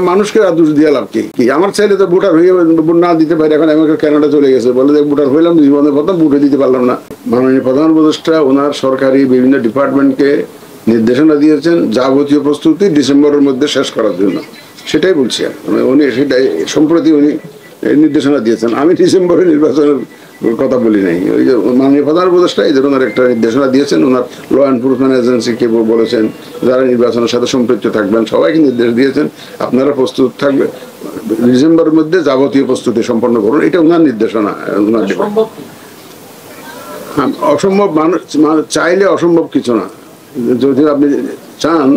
মানুষকে দোষ দিয়ে লাভ কি? আমার ছেলে তো ভোটার হয়ে ভোট না দিতে পারে, এখন আমেরিকা কানাডা চলে গেছে, বলে যে ভোটার হইলাম, জীবনের প্রথম ভোটে দিতে পারলাম না। মাননীয় প্রধান উপদেষ্টা ওনার সরকারি বিভিন্ন ডিপার্টমেন্টকে নির্দেশনা দিয়েছেন যাবতীয় প্রস্তুতি ডিসেম্বরের মধ্যে শেষ করার জন্য। সেটাই বলছি, উনি সেটাই সম্প্রতি উনি নির্দেশনা দিয়েছেন। আমি ডিসেম্বরে নির্বাচনের কথা বলি নাই। ওই যে মাননীয় প্রধান উপদেষ্টা এই ধরনের একটা নির্দেশনা দিয়েছেন, ওনার ল এনফোর্সমেন্ট এজেন্সিকে বলেছেন যারা নির্বাচনের সাথে সম্পৃক্ত থাকবেন সবাইকে নির্দেশ দিয়েছেন আপনারা প্রস্তুত থাকবে, ডিসেম্বরের মধ্যে যাবতীয় প্রস্তুতি সম্পন্ন করুন। এটা ওনার নির্দেশনা। ওনার অসম্ভব মানুষ চাইলে অসম্ভব কিছু না, যদি আপনি চান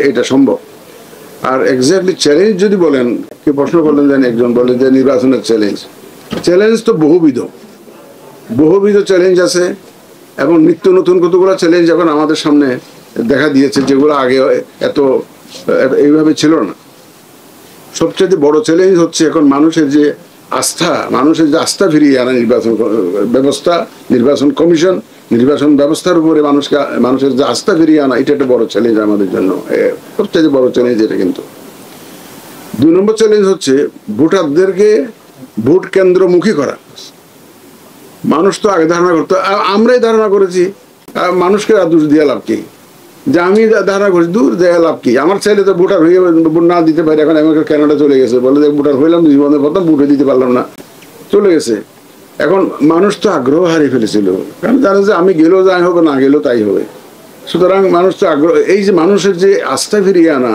এটা সম্ভব। আর এক্স্যাক্টলি চ্যালেঞ্জ যদি বলেন, কে প্রশ্ন করলেন যেন একজন বলেন যে নির্বাচনের চ্যালেঞ্জ তো বহুবিধ চ্যালেঞ্জ আছে, এবং নিত্য নতুন কতগুলো চ্যালেঞ্জ এখন আমাদের সামনে দেখা দিয়েছে যেগুলো আগে এত এইভাবে ছিল না। সবচেয়ে বড় চ্যালেঞ্জ হচ্ছে এখন মানুষের যে আস্থা ফিরিয়ে আনা নির্বাচন ব্যবস্থা, নির্বাচন কমিশন, নির্বাচন ব্যবস্থার উপরে মানুষের যে আস্থা ফিরিয়ে আনা, এটা একটা বড় চ্যালেঞ্জ আমাদের জন্য, সবচেয়ে বড় চ্যালেঞ্জ এটা। কিন্তু 2 নম্বর চ্যালেঞ্জ হচ্ছে ভোটারদেরকে ভোট কেন্দ্রমুখী করা। মানুষ তো আগে ধারণা করতো, আমরাই ধারণা করেছি, মানুষকে দোষ দিয়ে লাভ কি? যে আমি ধারণা করছি দূর দেয়া লাভ কি? আমার ছেলে তো ভোটার হয়ে ভোট না দিতে পারে, এখন আমেরিকা কানাডা চলে গেছে, বলে যে ভোটার হইলাম, জীবনের প্রথম ভোটে দিতে পারলাম না, চলে গেছে। এখন মানুষ তো আগ্রহ হারিয়ে ফেলেছিল, কারণ জানে যে আমি গেলেও যাই হবে, না গেলেও তাই হবে। সুতরাং মানুষ তো আগ্রহ, এই যে মানুষের যে আস্থা ফিরিয়ে আনা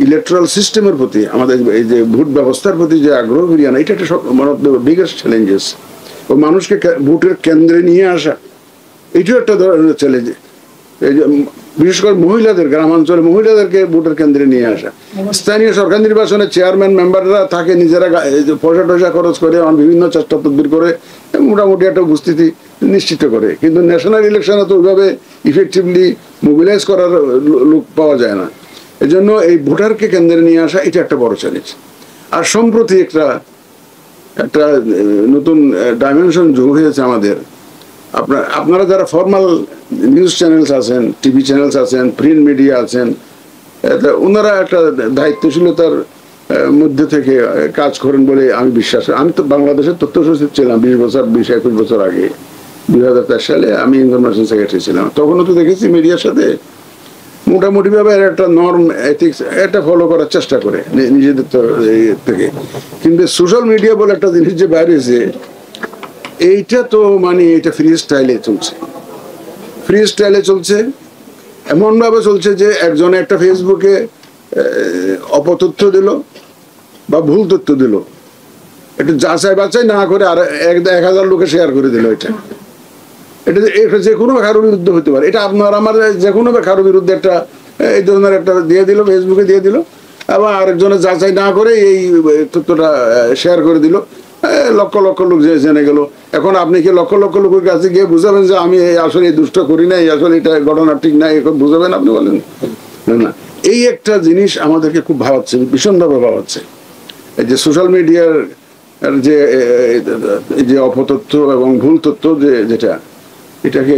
ইলেকট্রাল সিস্টেমের প্রতি, আমাদের এই যে ভোট ব্যবস্থার প্রতি যে আগ্রহ ফিরিয়ে আনা, এটা একটা one of the biggest challenges. ও মানুষকে ভোটের কেন্দ্রে নিয়ে আসা, এটাও একটা ধরনের চ্যালেঞ্জ। এই যে বিশেষ করে মহিলাদের, গ্রামাঞ্চলে মহিলাদেরকে ভোটের কেন্দ্রে নিয়ে আসা। স্থানীয় সরকার নির্বাচনে চেয়ারম্যান মেম্বাররা থাকে নিজেরা পয়সা টয়সা খরচ করে, বিভিন্ন চেষ্টা তদবির করে মোটামুটি একটা উপস্থিতি নিশ্চিত করে, কিন্তু ন্যাশনাল ইলেকশনে তো ওইভাবে ইফেক্টিভলি মোবিলাইজ করার লোক পাওয়া যায় না। এই জন্য এই ভোটারকে কেন্দ্রে নিয়ে আসা, এটা একটা বড় চ্যালেঞ্জ। আর সম্প্রতি একটা নতুন ডাইমেনশন যোগ হয়েছে আমাদের। আপনারা যারা ফর্মাল নিউজ চ্যানেলস আছেন, টিভি চ্যানেলস আছেন, প্রিন্ট মিডিয়া আছেন, ওনারা একটা দায়িত্বশীলতার মধ্যে থেকে কাজ করেন বলে আমি বিশ্বাস। আমি তো বাংলাদেশের তথ্য সচিব ছিলাম 20-21 বছর আগে, 2004 সালে আমি ইনফরমেশন সেক্রেটারি ছিলাম। তখনও তো দেখেছি মিডিয়ার সাথে মোটামুটি ভাবে একটা নর্ম এথিক্স এটা ফলো করার চেষ্টা করে নিজেদের থেকে। কিন্তু সোশ্যাল মিডিয়া বলে একটা জিনিস যে বাইরে হয়েছে, এইটা তো মানে এটা ফ্রি স্টাইলে চলছে, এমন ভাবে চলছে যে একজনে একটা ফেসবুকে অপতথ্য দিল বা ভুল তথ্য দিল, একটু যাচাই বাছাই না করে আর 1000 লোকে শেয়ার করে দিল। এটা যে কোনো কারোর বিরুদ্ধে হতে পারে। এটা আপনার আমার যে কোনো কারোর বিরুদ্ধে একটা এই ধরনের একটা দিয়ে দিল, ফেসবুকে দিয়ে দিল, এবং আরেকজনের যাচাই না করে এই তথ্যটা শেয়ার করে দিল, লক্ষ লক্ষ লোক জেনে গেল। এখন আপনি কি লক্ষ লক্ষ লোকের কাছে গিয়ে বুঝাবেন যে আমি আসলে এই দুষ্ট করি নাই, আসলে এটা ঘটনা ঠিক নাই, এখন বুঝাবেন? আপনি বলেন না। এই একটা জিনিস আমাদেরকে খুব ভাবাচ্ছে, ভীষণভাবে ভাবাচ্ছে। এই যে সোশ্যাল মিডিয়ার যে অপতথ্য এবং ভুল তথ্য যেটা, এটাকে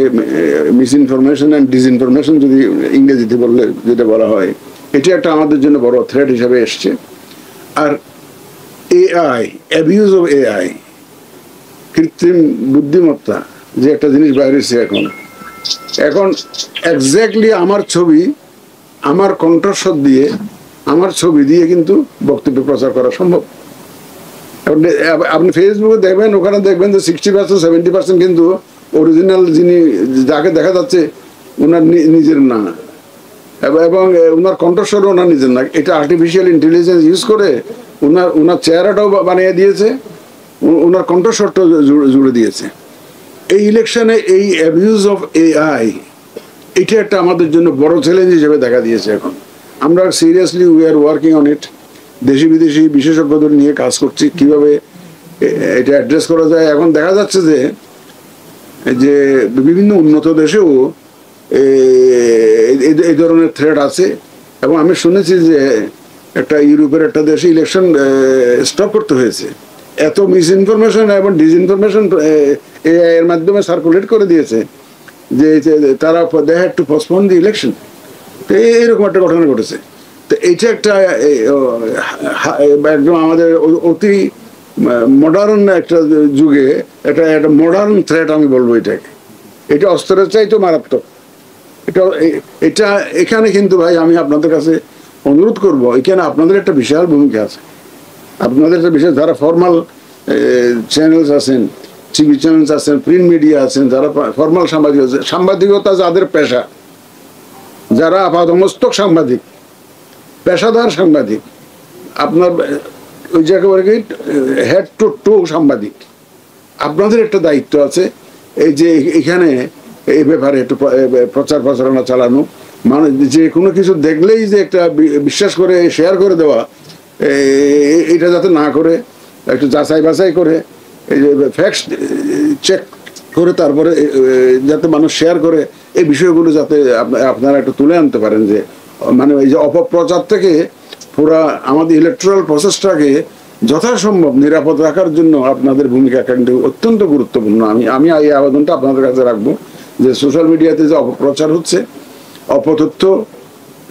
মিস ইনফরমেশন অ্যান্ড ডিসইনফরমেশন যদি ইংরেজিতে বললে যেটা বলা হয়, এটা একটা আমাদের জন্য বড় থ্রেট হিসাবে এসছে। আর এআই, অ্যাবিউজ অফ এআই, কৃত্রিম বুদ্ধিমত্তা যে একটা জিনিস বাইরেছে এখন এক্স্যাক্টলি আমার ছবি, আমার কণ্ঠস্বর দিয়ে, আমার ছবি দিয়ে কিন্তু বক্তব্য প্রচার করা সম্ভব। আপনি ফেসবুকে দেখবেন, ওখানে দেখবেন যে 60% 70% কিন্তু অরিজিনাল যিনি যাকে দেখা যাচ্ছে ওনার নিজের না, এবং ওনার কণ্ঠস্বরও ওনার নিজের না। এটা আর্টিফিশিয়াল ইন্টেলিজেন্স ইউজ করে ওনার চেহারাটাও বানিয়ে দিয়েছে, ওনার কণ্ঠস্বরটাও জুড়ে দিয়েছে। এই ইলেকশনে এই অ্যাবিউজ অফ এআই, এটা একটা আমাদের জন্য বড় চ্যালেঞ্জ হিসেবে দেখা দিয়েছে। এখন আমরা seriously we are working on it. দেশি বিদেশি বিশেষজ্ঞদের নিয়ে কাজ করছি কিভাবে এটা অ্যাড্রেস করা যায়। এখন দেখা যাচ্ছে যে বিভিন্ন উন্নত দেশেও এই ধরনের থ্রেট আছে, এবং আমি শুনেছি যে একটা ইউরোপের একটা দেশে ইলেকশন স্টপ করতে হয়েছে, এত মিস ইনফরমেশন এবং ডিসইনফরমেশন এআই এর মাধ্যমে সার্কুলেট করে দিয়েছে যে তারা they had to postpone the election. এইরকম একটা ঘটনা ঘটেছে। তো এইটা একটা একদম আমাদের অতি মডার্ন একটা যুগে এটা একটা মডার্ন থ্রেট আমি বলবো এটাকে। এটা অস্ত্রের চাইতেও মারাত্মক। এটা এখানে কিন্তু ভাই আমি আপনাদের কাছে অনুরোধ করব, এখানে আপনাদের একটা বিশাল ভূমিকা আছে। আপনাদের একটা বিশেষ যারা ফর্মাল চ্যানেলস আছেন, টিভি চ্যানেলস আছেন, প্রিন্ট মিডিয়া আছেন, যারা ফর্মাল সাংবাদিকতা যাদের পেশা, যারা আপাতমস্তক সাংবাদিক, পেশাদার সাংবাদিক, আপনার ওই জায়গায় হেড টু টো সাংবাদিক, আপনাদের একটা দায়িত্ব আছে এই যে এখানে এই ব্যাপারে একটু প্রচার প্রচারণা চালানো, মানে যে কোনো কিছু দেখলেই যে একটা বিশ্বাস করে শেয়ার করে দেওয়া, এটা যাতে না করে একটু যাচাই বাছাই করে এই যে ফ্যাক্টস চেক করে তারপরে যাতে মানুষ শেয়ার করে, এই বিষয়গুলো যাতে আপনারা একটু তুলে আনতে পারেন। যে মানে এই যে অপপ্রচার থেকে পুরা আমাদের ইলেকট্রাল প্রসেসটাকে যথাসম্ভব নিরাপদ রাখার জন্য আপনাদের ভূমিকা কিন্তু অত্যন্ত গুরুত্বপূর্ণ। আমি এই আবেদনটা আপনাদের কাছে রাখবো যে সোশ্যাল মিডিয়াতে যে অপপ্রচার হচ্ছে, অপতথ্য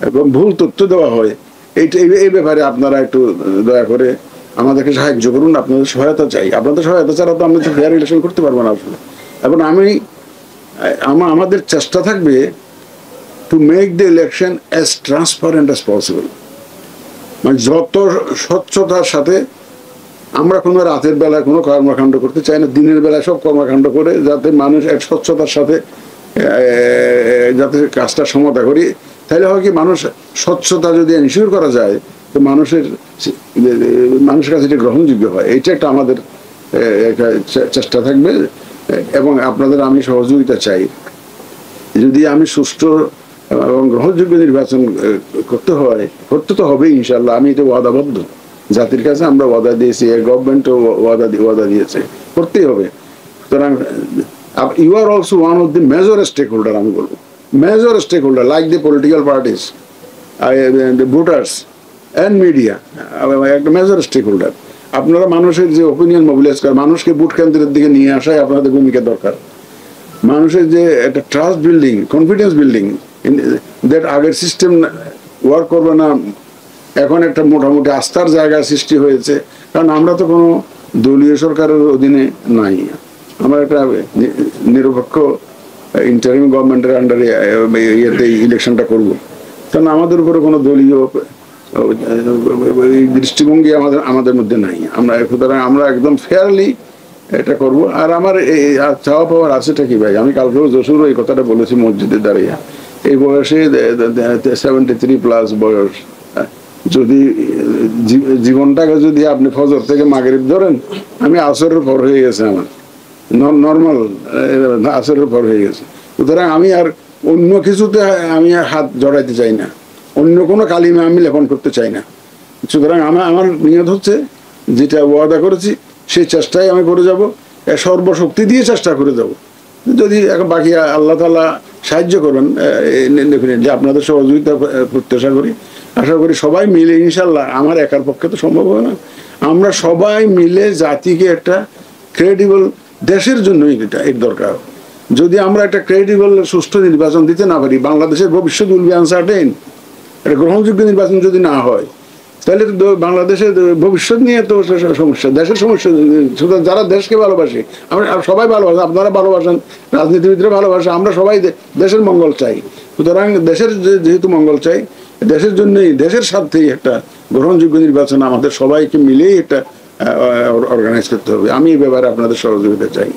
এবং ভুল তথ্য দেওয়া হয়, এই ব্যাপারে আপনারা একটু দয়া করে আমাদেরকে সাহায্য করুন। আপনাদের সহায়তা চাই। আপনাদের সহায়তা ছাড়া তো আমরা ফেয়ার ইলেকশন করতে পারবো না আসলে। এবং আমাদের চেষ্টা থাকবে to make the election as transparent as possible. মানে যত স্বচ্ছতার সাথে, আমরা কোনো রাতের বেলায় কোনো কর্মকাণ্ড করতে চাই না, দিনের বেলায় সব কর্মকাণ্ড করে যাতে মানুষ এক স্বচ্ছতার সাথে যাতে কাজটা সমাধা করি, তাহলে হয় কি মানুষ স্বচ্ছতা যদি এনশিওর করা যায় তো মানুষের কাছে এটা গ্রহণযোগ্য হয়। এইটা একটা আমাদের একটা চেষ্টা থাকবে এবং আপনাদের আমি সহযোগিতা চাই। যদি আমি সুষ্ঠু এবং গ্রহণযোগ্য নির্বাচন করতে তো হবে ইনশাল্লাহ। আমি এটা ওয়াদাবদ্ধ, জাতির কাছে আমরা ওয়াদা দিয়েছি, গভর্নমেন্টও ওয়াদা দিয়েছে, করতেই হবে। সুতরাং you are also one of the major stakeholder, আমি বলবো major stakeholder like the political parties, voters and media, একটা মেজর স্টেক হোল্ডার। আপনারা মানুষের যে ওপিনিয়ন মোবিলাইজ করে, মানুষকে ভোট কেন্দ্রের দিকে নিয়ে আসায় আপনাদের ভূমিকা দরকার। মানুষের যে একটা trust building, confidence building, that আগের সিস্টেম ওয়ার্ক করবে না, এখন একটা মোটামুটি আস্থার জায়গা সৃষ্টি হয়েছে। কারণ আমরা তো কোনো দলীয় সরকারের অধীনে নাই, আমরা একটা নিরপেক্ষ ইন্টারিম গভর্নমেন্টের আন্ডারে ইয়েতে ইলেকশনটা করব। কারণ আমাদের উপরে কোনো দলীয় দৃষ্টিভঙ্গি আমাদের মধ্যে নাই। সুতরাং আমরা একদম ফেয়ারলি এটা করব। আর আমার চাওয়া পাওয়ার আছেটা কি ভাই, আমি কালকেও যশোরও এই কথাটা বলেছি মসজিদে দাঁড়িয়ে, এই বয়সে 73+ বয়স, যদি জীবনটাকে যদি আপনি ফজর থেকে মাগরিব ধরেন, আমি আসরের পর হয়ে গেছে, আমার নর্মাল আসরের পর হয়ে গেছে। সুতরাং আমি আর অন্য কিছুতে আমি হাত জড়াইতে চাই না, অন্য কোনো কালিমে আমি লেখন করতে চাই না। সুতরাং আমার নিয়ত হচ্ছে যেটা ওয়াদা করেছি সেই চেষ্টাই আমি করে যাব, সর্বশক্তি দিয়ে চেষ্টা করে যাব। যদি বাকি আল্লাহ তাআলা সাহায্য করবেন, ডেফিনেটলি আপনাদের সহযোগিতা প্রত্যাশা করি। আশা করি সবাই মিলে ইনশাল্লাহ, আমার একার পক্ষে তো সম্ভব হবে না, আমরা সবাই মিলে জাতিকে একটা ক্রেডিবল, দেশের জন্যই এটা এর দরকার। যদি আমরা একটা ক্রেডিবল সুষ্ঠু নির্বাচন দিতে না পারি, বাংলাদেশের ভবিষ্যৎ উইল বি আনসার্টেইন। একটা গ্রহণযোগ্য নির্বাচন যদি না হয়, তাহলে তো বাংলাদেশের ভবিষ্যৎ নিয়ে তো সমস্যা, দেশের সমস্যা। সুতরাং যারা দেশকে ভালোবাসে, আমরা সবাই ভালোবাসে, আপনারা ভালোবাসেন, রাজনীতিবিদরা ভালোবাসে, আমরা সবাই দেশের মঙ্গল চাই। সুতরাং দেশের যেহেতু মঙ্গল চাই, দেশের জন্যই, দেশের স্বার্থেই একটা গ্রহণযোগ্য নির্বাচন আমাদের সবাইকে মিলেই একটা অর্গানাইজ করতে হবে। আমি এই ব্যাপারে আপনাদের সহযোগিতা চাই।